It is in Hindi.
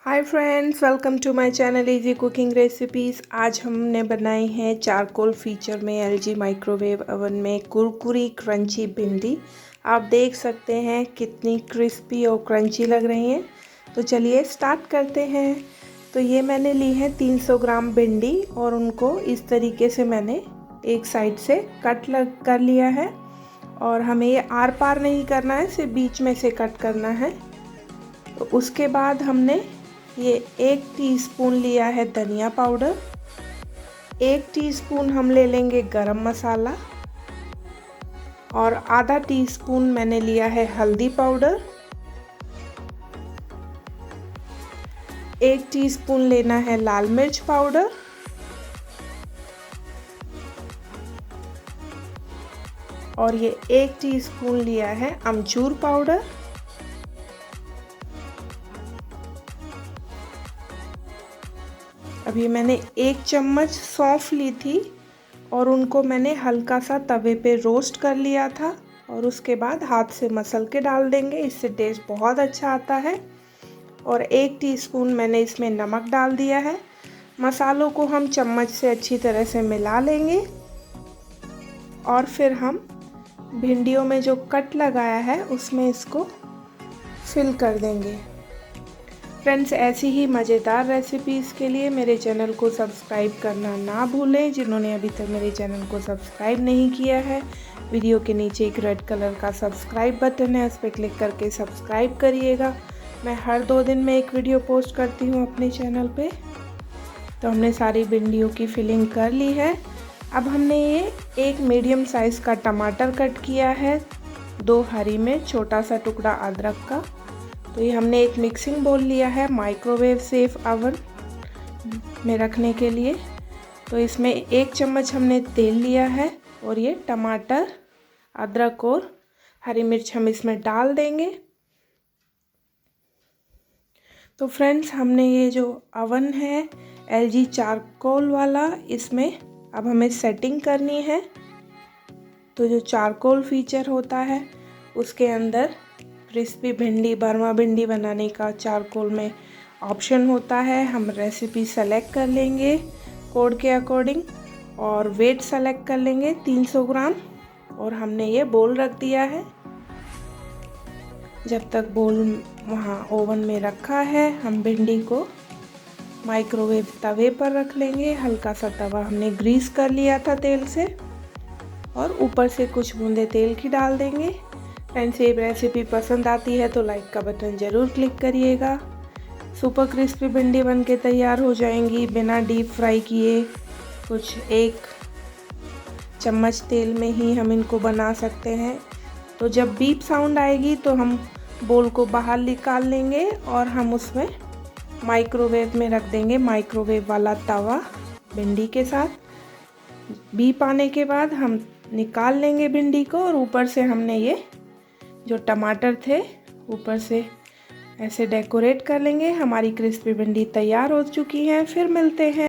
Hi friends, welcome to my channel easy cooking recipes. आज हमने बनाई है चारकोल फीचर में एलजी माइक्रोवेव ओवन में कुरकुरी क्रंची भिंडी। आप देख सकते हैं कितनी क्रिस्पी और क्रंची लग रही हैं। तो चलिए स्टार्ट करते हैं। तो ये मैंने ली है 300 ग्राम भिंडी और उनको इस तरीके से मैंने एक साइड से कट कर लिया है। और हमें ये आर पार नहीं करना है, सिर्फ बीच में से कट करना है। तो उसके बाद हमने ये 1 टीस्पून लिया है धनिया पाउडर, 1 टीस्पून हम ले लेंगे गरम मसाला और आधा टीस्पून मैंने लिया है हल्दी पाउडर, 1 टीस्पून लेना है लाल मिर्च पाउडर और ये 1 टीस्पून लिया है अमचूर पाउडर। अभी मैंने 1 चम्मच सौंफ ली थी और उनको मैंने हल्का सा तवे पे रोस्ट कर लिया था और उसके बाद हाथ से मसल के डाल देंगे, इससे टेस्ट बहुत अच्छा आता है। और 1 टीस्पून मैंने इसमें नमक डाल दिया है। मसालों को हम चम्मच से अच्छी तरह से मिला लेंगे और फिर हम भिंडियों में जो कट लगाया है उसमें इसको फिल कर देंगे। फ्रेंड्स, ऐसी ही मज़ेदार रेसिपीज़ के लिए मेरे चैनल को सब्सक्राइब करना ना भूलें। जिन्होंने अभी तक मेरे चैनल को सब्सक्राइब नहीं किया है, वीडियो के नीचे एक रेड कलर का सब्सक्राइब बटन है, उस पर क्लिक करके सब्सक्राइब करिएगा। मैं हर 2 दिन में एक वीडियो पोस्ट करती हूँ अपने चैनल पे। तो हमने सारी भिंडियों की फिलिंग कर ली है। अब हमने ये 1 मीडियम साइज़ का टमाटर कट किया है, 2 हरी मिर्च, छोटा सा टुकड़ा अदरक का। तो ये हमने एक मिक्सिंग बोल लिया है माइक्रोवेव सेफ ओवन में रखने के लिए। तो इसमें 1 चम्मच हमने तेल लिया है और ये टमाटर, अदरक और हरी मिर्च हम इसमें डाल देंगे। तो फ्रेंड्स, हमने ये जो ओवन है एलजी चारकोल वाला, इसमें अब हमें सेटिंग करनी है। तो जो चारकोल फीचर होता है उसके अंदर क्रिस्पी भिंडी, बर्मा भिंडी बनाने का चारकोल में ऑप्शन होता है। हम रेसिपी सेलेक्ट कर लेंगे कोड के अकॉर्डिंग और वेट सेलेक्ट कर लेंगे 300 ग्राम और हमने ये बोल रख दिया है। जब तक बोल वहाँ ओवन में रखा है, हम भिंडी को माइक्रोवेव तवे पर रख लेंगे। हल्का सा तवा हमने ग्रीस कर लिया था तेल से और ऊपर से कुछ बूंदे तेल की डाल देंगे। फ्रेंड्स, ये रेसिपी पसंद आती है तो लाइक का बटन ज़रूर क्लिक करिएगा। सुपर क्रिस्पी भिंडी बनके तैयार हो जाएंगी बिना डीप फ्राई किए। कुछ 1 चम्मच तेल में ही हम इनको बना सकते हैं। तो जब बीप साउंड आएगी तो हम बोल को बाहर निकाल लेंगे और हम उसमें माइक्रोवेव में रख देंगे, माइक्रोवेव वाला तवा भिंडी के साथ। बीप आने के बाद हम निकाल लेंगे भिंडी को और ऊपर से हमने ये जो टमाटर थे ऊपर से ऐसे डेकोरेट कर लेंगे। हमारी क्रिस्पी भिंडी तैयार हो चुकी है। फिर मिलते हैं।